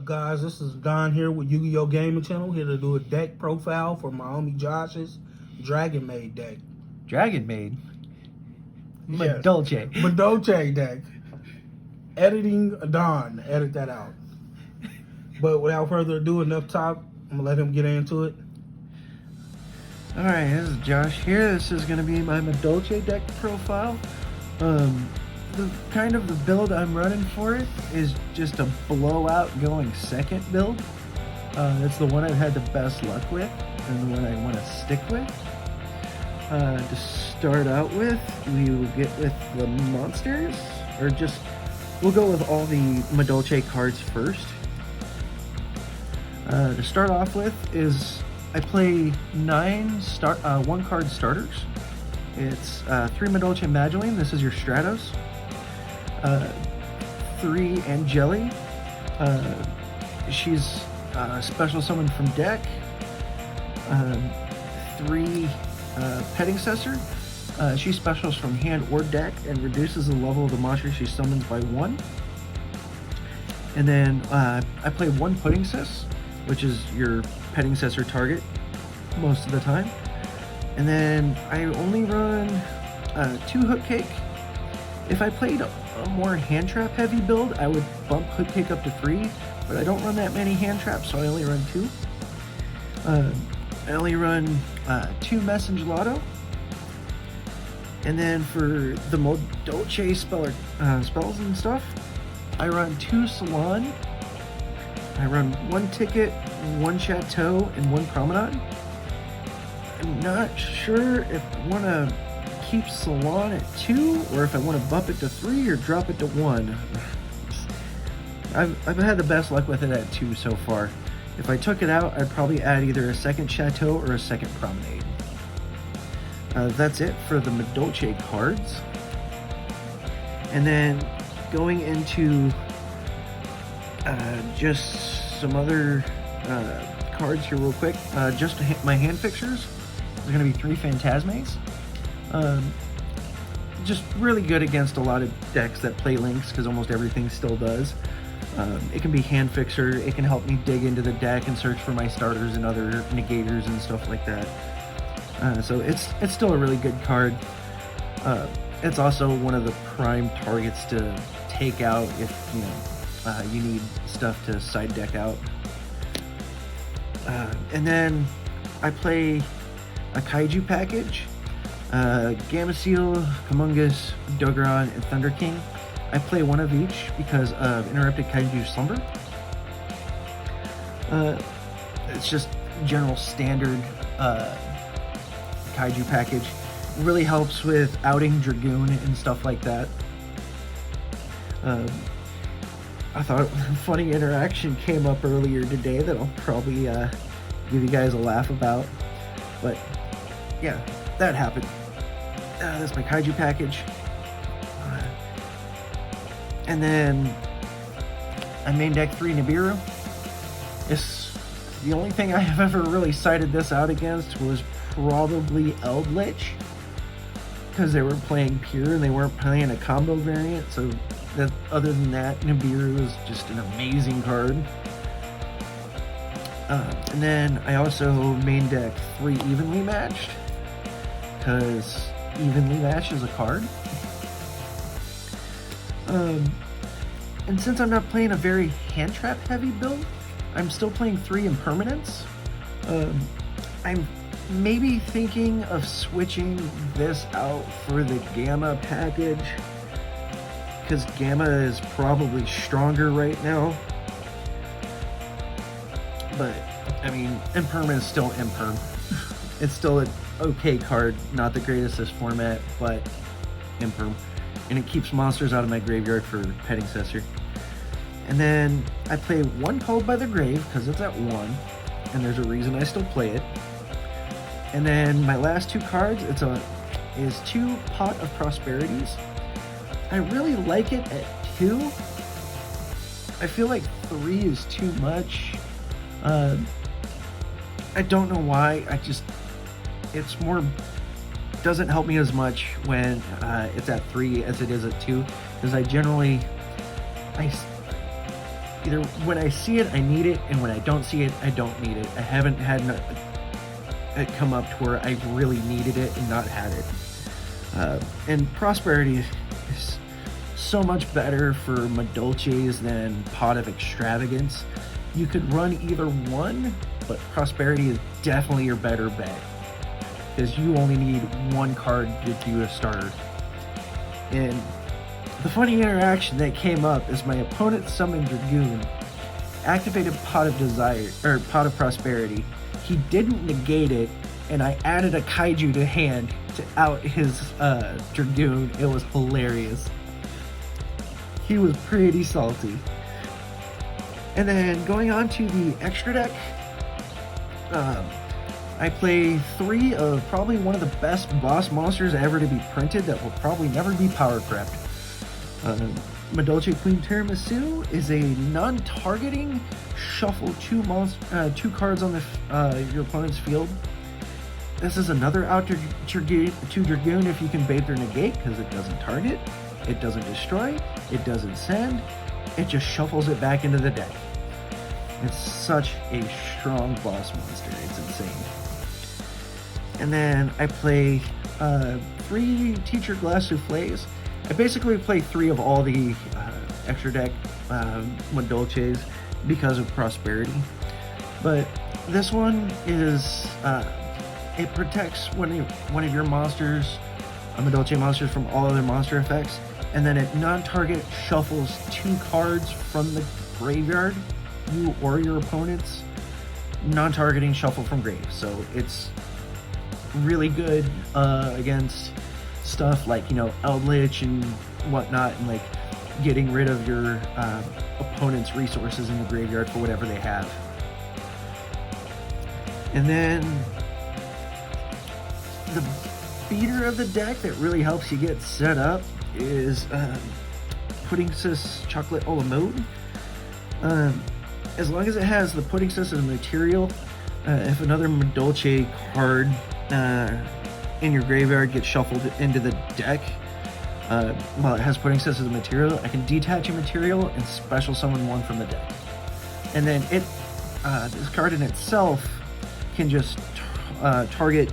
guys? This is Don here with Yugioh Gaming Channel, here to do a deck profile for my homie Josh's Dragon Maid deck. Dragon Maid? Yes. Madolche. Madolche deck. Editing Don. Edit that out. But without further ado, enough talk. I'm going to let him get into it. Alright, this is Josh here. This is going to be my Madolche deck profile. The build I'm running for it is just a blowout going second build. It's the one I've had the best luck with and the one I want to stick with. To start out with, we will get with the monsters, or just, we'll go with all the Madolche cards first. To start off with is, I play 9 one card starters. It's 3 Madolche Mageling, this is your Stratos. 3 Angeli, she's special summoned from deck. 3 Petting Cessor, she specials from hand or deck and reduces the level of the monster she summons by 1. And then I play 1 Pudding Sis, which is your Petting Cessor target most of the time. And then I only run 2 Hook Cake. If I played a more hand trap heavy build, I would bump Hook Cake up to 3, but I don't run that many hand traps, so I only run 2. I only run 2 Message Lotto. And then for the Madolche spells and stuff, I run 2 Salon. I run 1 Ticket, 1 Chateau, and 1 Promenade. I'm not sure if I want to keep Salon at 2 or if I want to bump it to 3 or drop it to 1. I've had the best luck with it at 2 so far. If I took it out, I'd probably add either a second Chateau or a second Promenade. That's it for the Madolche cards. And then going into just some other cards here real quick. Just my hand fixtures. There's going to be 3 Phantasmes. Just really good against a lot of decks that play links, because almost everything still does. It can be hand fixer, it can help me dig into the deck and search for my starters and other negators and stuff like that. So it's still a really good card. It's also one of the prime targets to take out if you need stuff to side deck out. And then I play a Kaiju package. Gameciel, Kumungus, Dogoran, and Thunder King. I play 1 of each because of Interrupted Kaiju Slumber. It's just general standard Kaiju package. It really helps with outing Dragoon and stuff like that. I thought a funny interaction came up earlier today that I'll probably give you guys a laugh about. But yeah, that happened. That's my Kaiju package. And then I main deck 3 Nibiru. It's the only thing I have ever really sided this out against was probably Eldritch, because they were playing pure and they weren't playing a combo variant. So that, other than that, Nibiru is just an amazing card. And then I also main deck 3 Evenly Matched, because Evenly Matched is a card. And since I'm not playing a very hand trap heavy build, I'm still playing 3 Impermanence. I'm maybe thinking of switching this out for the Gamma package, because Gamma is probably stronger right now. But I mean, Imperm is still Imperm. It's still an okay card, not the greatest this format, but Imperm. And it keeps monsters out of my graveyard for Petting Cessor. And then I play 1 Called by the Grave, because it's at 1, and there's a reason I still play it. And then my last 2 cards, is 2 Pot of Prosperities. I really like it at 2. I feel like 3 is too much. I don't know why, it's more, doesn't help me as much when it's at 3 as it is at 2, because I either when I see it, I need it, and when I don't see it, I don't need it. I haven't had it come up to where I really needed it and not had it. And Prosperity is so much better for madolches than Pot of Extravagance. You could run either one, but Prosperity is definitely your better bet, because you only need one card to do a starter. And the funny interaction that came up is my opponent summoned Dragoon, activated Pot of Desire, or Pot of Prosperity. He didn't negate it, and I added a Kaiju to hand to out his Dragoon. It was hilarious. He was pretty salty. And then going on to the extra deck, I play 3 of probably one of the best boss monsters ever to be printed that will probably never be power crept. Madolche Queen Tiramisu is a non-targeting shuffle 2 cards on your opponent's field. This is another out to Dragoon if you can bait or negate, because it doesn't target, it doesn't destroy, it doesn't send, it just shuffles it back into the deck. It's such a strong boss monster, it's insane. And then I play 3 Teacher Glass Soufflés. I basically play 3 of all the extra deck madolches because of Prosperity. But this one is, it protects one of your monsters, madolche monsters, from all other monster effects, and then it non-target shuffles 2 cards from the graveyard, you or your opponent's, non-targeting shuffle from grave. So it's really good against stuff like, Eldritch and whatnot, and like getting rid of your opponent's resources in the graveyard for whatever they have. And then the beater of the deck that really helps you get set up is Pudding Sis Chocolate a la Mode. As long as it has the Pudding Sis as a material, if another madolche card in your graveyard gets shuffled into the deck while it has Pudding Sis as a material, I can detach a material and special summon one from the deck. And then this card in itself can just target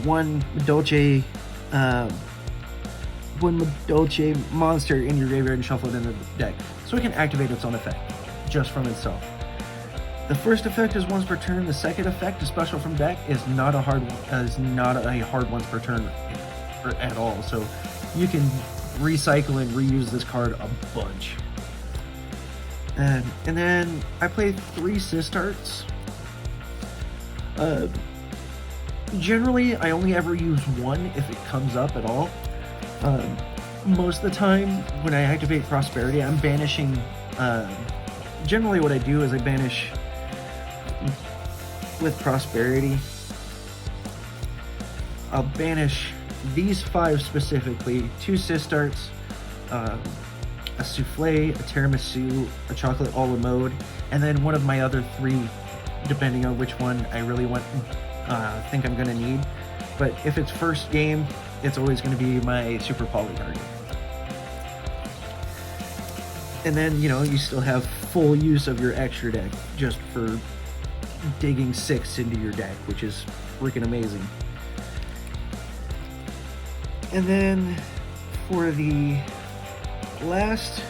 one madolche monster in your graveyard and shuffle it into the deck, so it can activate its own effect just from itself. The first effect is once per turn. The second effect, a special from deck, is not a hard once per turn at all. So you can recycle and reuse this card a bunch. And then I play 3 Sistarts. Generally, I only ever use one if it comes up at all. Most of the time, when I activate Prosperity, I'm banishing. Generally, what I do is I banish with Prosperity. I'll banish these 5 specifically: 2 Sistarts, a Soufflé, a Tiramisu, a Chocolate a la Mode, and then one of my other 3, depending on which one I really think I'm going to need. But if it's first game, it's always going to be my Super Poly target. And then, you still have full use of your extra deck just for digging 6 into your deck, which is freaking amazing. And then for the last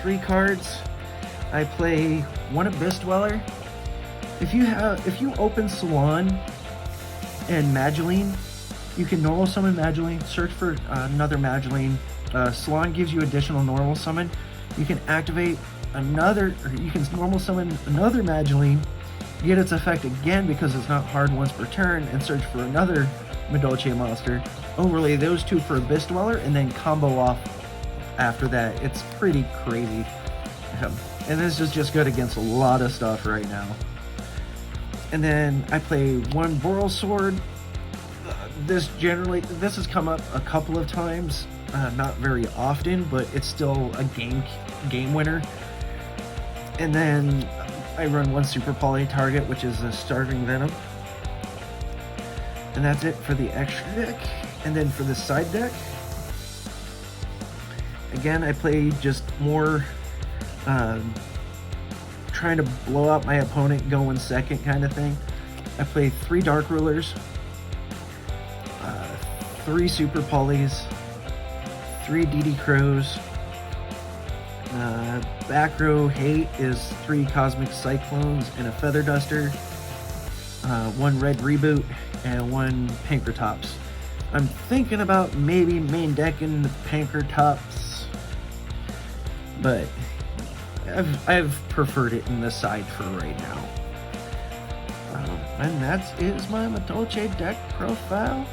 3 cards, I play 1 Abyss Dweller. If you open Salon and Mageline, you can normal summon Mageline, search for another Mageline. Salon gives you additional normal summon. You can activate you can normal summon another Mageline, get its effect again because it's not hard once per turn, and search for another madolche monster. Overlay those 2 for Abyss Dweller, and then combo off after that. It's pretty crazy. And this is just good against a lot of stuff right now. And then I play 1 Boral Sword. This has come up a couple of times, not very often, but it's still a game winner. And then I run 1 Super Poly target, which is a Starving Venom. And that's it for the extra deck. And then for the side deck, again, I play just more trying to blow out my opponent, going second kind of thing. I play 3 Dark Rulers, 3 Super Polys, 3 DD Crows. Back row hate is 3 Cosmic Cyclones and a Feather Duster, 1 Red Reboot, and 1 Pankratops. I'm thinking about maybe main decking the Pankratops, but I've preferred it in the side for right now. And that is my madolche deck profile.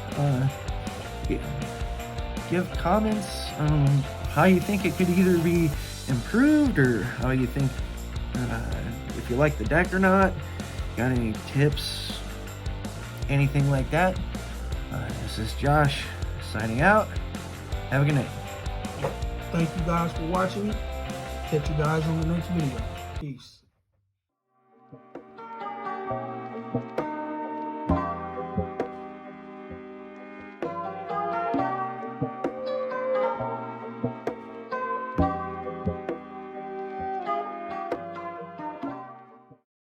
Give comments on how you think it could either be improved, or how you think, if you like the deck or not. Got any tips, anything like that? This is Josh signing out. Have a good night. Thank you guys for watching. Catch you guys on the next video. Peace.